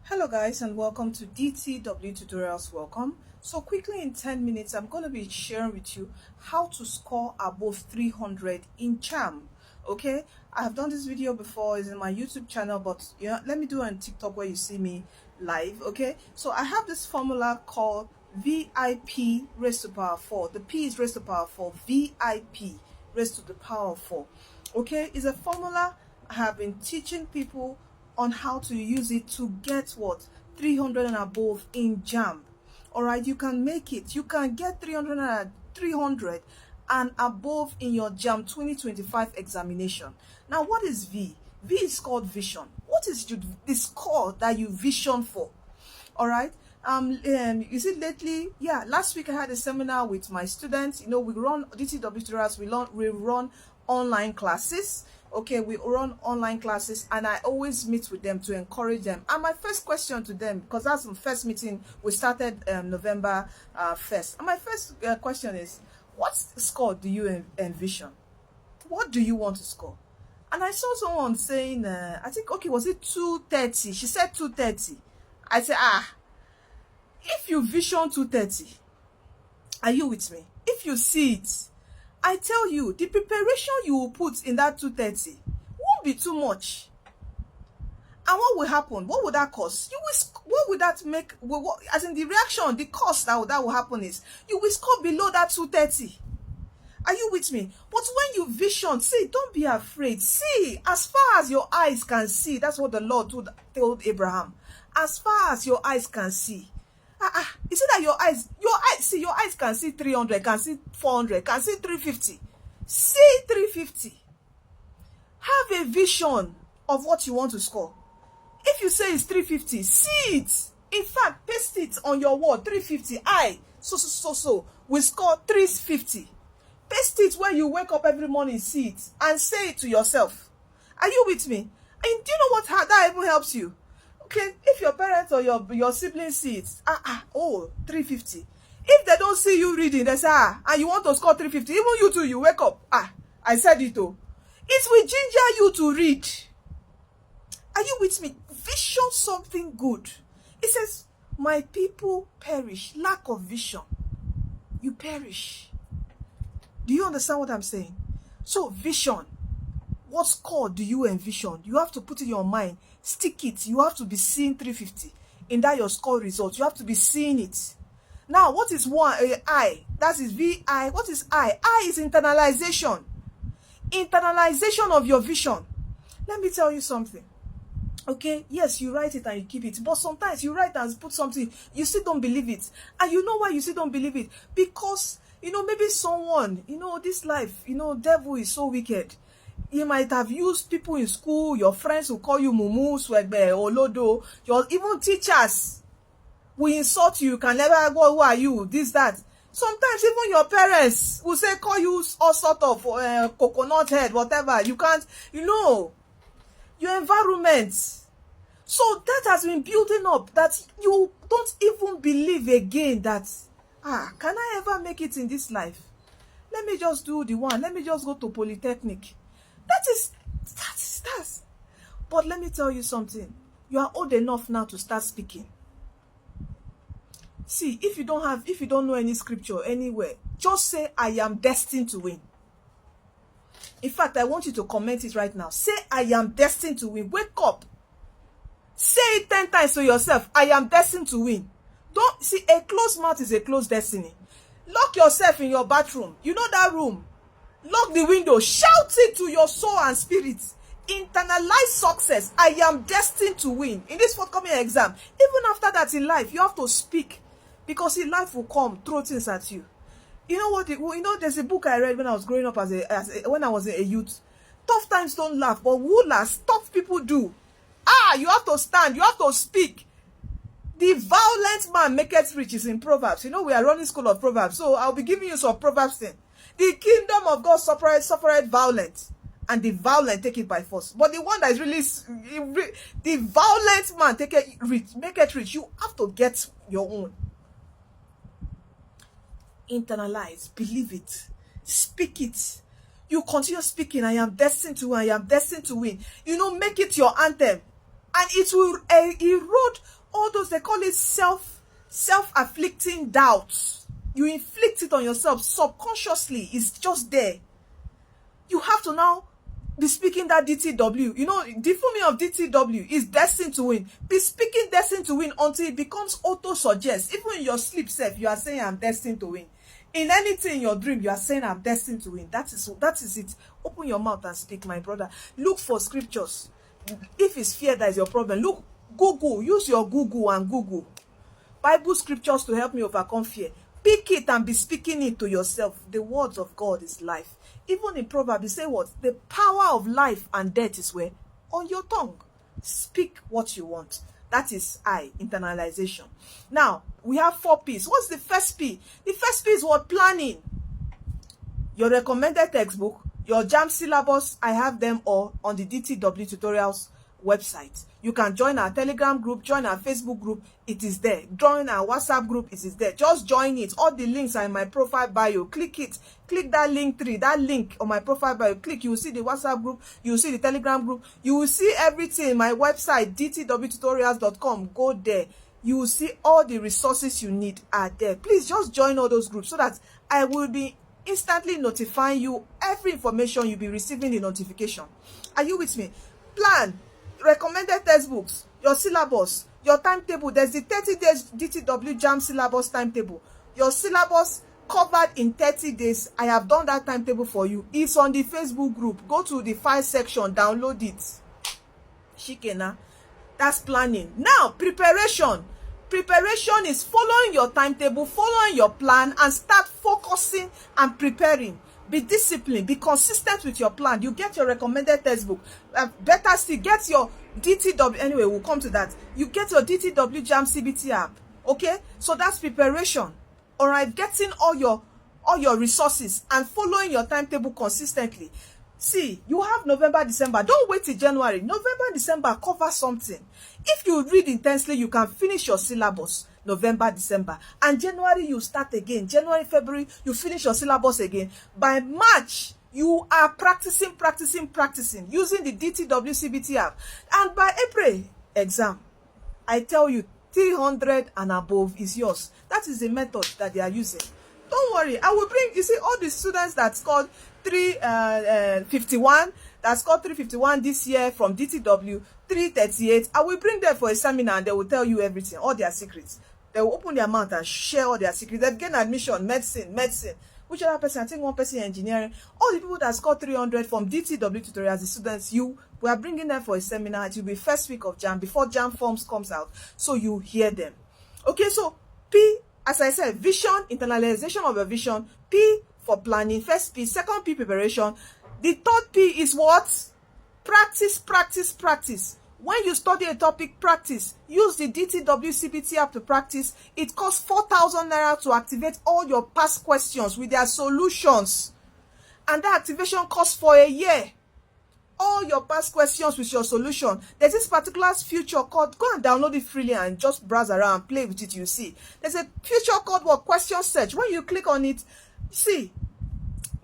Hello guys and welcome to DTW Tutorials. Welcome. So quickly in 10 minutes I'm going to be sharing with you how to score above 300 in JAMB. Okay, I have done this video before. It's in my YouTube channel, but let me do it on TikTok where you see me live. Okay, so I have this formula called VIP raised to the power 4. The P is raised to the power 4. VIP raised to the power 4. Okay, it's a formula I have been teaching people on how to use it to get what 300 and above in JAMB. All right, you can make it. You can get 300 and above in your JAMB 2025 examination. Now, what is V? V is called vision. What is the score that you vision for? All right. You see lately, last week I had a seminar with my students. We run DTW tutorials. We run online classes. Okay, we run online classes, and I always meet with them to encourage them. And my first question to them, because that's the first meeting we started November 1st. And my first question is, what score do you envision? What do you want to score? And I saw someone saying, I think, okay, was it 230? She said 230. I said, if you vision 230, are you with me? If you see it, I tell you, the preparation you will put in that 230 won't be too much. And what will happen? What would that cost? What would that make? As in the reaction, the cost that will happen is you will score below that 230. Are you with me? But when you vision, see, don't be afraid. See, as far as your eyes can see, that's what the Lord told Abraham. As far as your eyes can see. You see that your eyes can see 300, can see 400, can see 350. See 350. Have a vision of what you want to score. If you say it's 350, see it. In fact, paste it on your wall, 350. So, we score 350. Paste it when you wake up every morning, see it, and say it to yourself. Are you with me? And do you know what that even helps you? Okay, if your parents or your siblings see it, 350. If they don't see you reading, they say, and you want to score 350, even you too, you wake up, I said it too. It will ginger you to read. Are you with me? Vision something good. It says, my people perish. Lack of vision. You perish. Do you understand what I'm saying? So, vision. What score do you envision? You have to put in your mind. Stick it. You have to be seeing 350 in that your score result. You have to be seeing it. Now, what is I? That is VI. What is I? I is internalization. Internalization of your vision. Let me tell you something. Okay, yes, you write it and you keep it. But sometimes you write and put something, you still don't believe it. And you know why you still don't believe it? Because, maybe someone, this life, devil is so wicked. You might have used people in school, your friends will call you Mumu, Swegbe, Olodo, even teachers will insult you, can never go, who are you, this, that. Sometimes even your parents will say, call you all sort of coconut head, whatever. You can't, your environment. So that has been building up that you don't even believe again that, can I ever make it in this life? Let me just do the one. Let me just go to Polytechnic. That. But let me tell you something. You are old enough now to start speaking. See, if you don't know any scripture anywhere, just say, I am destined to win. In fact, I want you to comment it right now. Say, I am destined to win. Wake up. Say it 10 times to yourself. I am destined to win. Don't see, a closed mouth is a closed destiny. Lock yourself in your bathroom. You know that room. Lock the window. Shout it to your soul and spirit. Internalize success. I am destined to win. In this forthcoming exam, even after that in life, you have to speak. Because in life will come, throw things at you. You know what? There's a book I read when I was growing up when I was a youth. Tough times don't laugh, but who laughs? Tough people do. You have to stand. You have to speak. The violent man maketh rich is in Proverbs. We are running school of Proverbs. So I'll be giving you some Proverbs thing. The kingdom of God suffereth violent, and the violent take it by force. But the one that is really, the violent man make it rich. You have to get your own. Internalize, believe it, speak it. You continue speaking. I am destined to win. I am destined to win. Make it your anthem. and it will erode all those, they call it self-afflicting doubts. You inflict it on yourself subconsciously. It's just there. You have to now be speaking that DTW. You know, the full meaning of DTW is destined to win. Be speaking destined to win until it becomes auto-suggest. Even in your sleep self, you are saying, I'm destined to win. In anything in your dream, you are saying, I'm destined to win. That is it. Open your mouth and speak, my brother. Look for scriptures. If it's fear that is your problem, look, Google. Use your Google and Google Bible scriptures to help me overcome fear. Pick it and be speaking it to yourself. The words of God is life. Even in Proverbs, you say what? The power of life and death is where? On your tongue. Speak what you want. That is internalization. Now, we have 4 P's. What's the first P? The first P is what? Planning. Your recommended textbook, your JAMB syllabus, I have them all on the DTW Tutorials website. You can join our Telegram group, join our Facebook group, it is there. Join our WhatsApp group, it is there. Just join it. All the links are in my profile bio. Click it. Click that link 3, that link on my profile bio. Click, you will see the WhatsApp group, you will see the Telegram group, you will see everything. My website, dtwtutorials.com. Go there. You will see all the resources you need are there. Please just join all those groups so that I will be instantly notifying you every information. You'll be receiving the notification. Are you with me? Plan. Recommended textbooks, your syllabus, your timetable. There's the 30 days DTW JAMB syllabus timetable. Your syllabus covered in 30 days. I have done that timetable for you. It's on the Facebook group. Go to the file section, download it. Shikena. That's planning. Now, preparation. Preparation is following your timetable, following your plan, and start focusing and preparing. Be disciplined. Be consistent with your plan. You get your recommended textbook. Better still, get your DTW. Anyway, we'll come to that. You get your DTW JAMB CBT app. Okay? So that's preparation. All right? Getting all your resources and following your timetable consistently. See, you have November, December. Don't wait till January. November, December, cover something. If you read intensely, you can finish your syllabus. November, December, and January you start again. January, February, you finish your syllabus again. By March, you are practicing using the DTW CBT app. And by April, exam. I tell you, 300 and above is yours. That is the method that they are using. Don't worry, I will bring, you see, all the students that scored 351, that scored 351 this year from DTW, 338, I will bring them for a seminar and they will tell you everything, all their secrets. They will open their mouth and share all their secrets. They've gained admission, medicine. Which other person? I think one person in engineering. All the people that scored 300 from DTW tutorials, the students, we are bringing them for a seminar. It will be first week of JAMB, before JAMB forms comes out. So you hear them. Okay, so P, as I said, vision, internalization of a vision. P for planning. First P. Second P, preparation. The third P is what? Practice. When you study a topic, practice. Use the DTW CBT app to practice. It costs 4,000 naira to activate all your past questions with their solutions. And that activation costs for a year. All your past questions with your solution. There's this particular feature called, go and download it freely and just browse around, play with it, you see. There's a feature called what? Question search. When you click on it, see,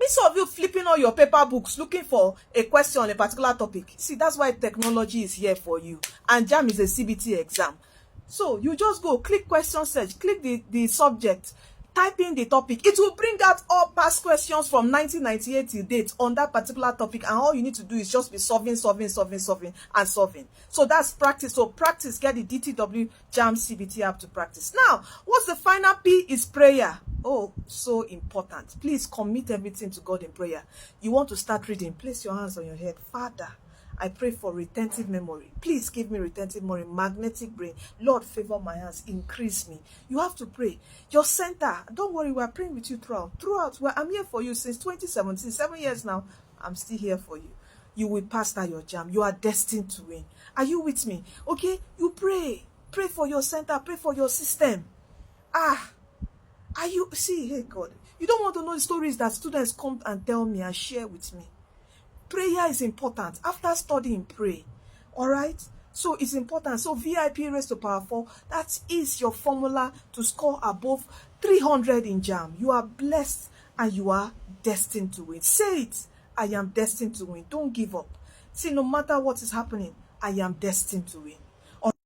instead of you flipping all your paper books looking for a question on a particular topic, see, that's why technology is here for you. And JAMB is a CBT exam. So you just go, click question search, click the subject, type in the topic. It will bring out all past questions from 1998 till date on that particular topic. And all you need to do is just be solving. So that's practice. So practice, get the DTW JAMB CBT app to practice. Now, what's the final P is prayer. Oh, so important. Please commit everything to God in prayer. You want to start reading, place your hands on your head. Father, I pray for retentive memory. Please give me retentive memory, magnetic brain. Lord, favor my hands, increase me. You have to pray. Your center, don't worry, we're praying with you throughout. Well, I'm here for you since 2017, 7 years now. I'm still here for you. You will pass that your JAMB. You are destined to win. Are you with me? Okay, you pray. Pray for your center, pray for your system. Hey God, you don't want to know the stories that students come and tell me and share with me. Prayer is important. After studying, pray. All right? So it's important. So VIP raised to power 4, that is your formula to score above 300 in JAMB. You are blessed and you are destined to win. Say it. I am destined to win. Don't give up. See, no matter what is happening, I am destined to win.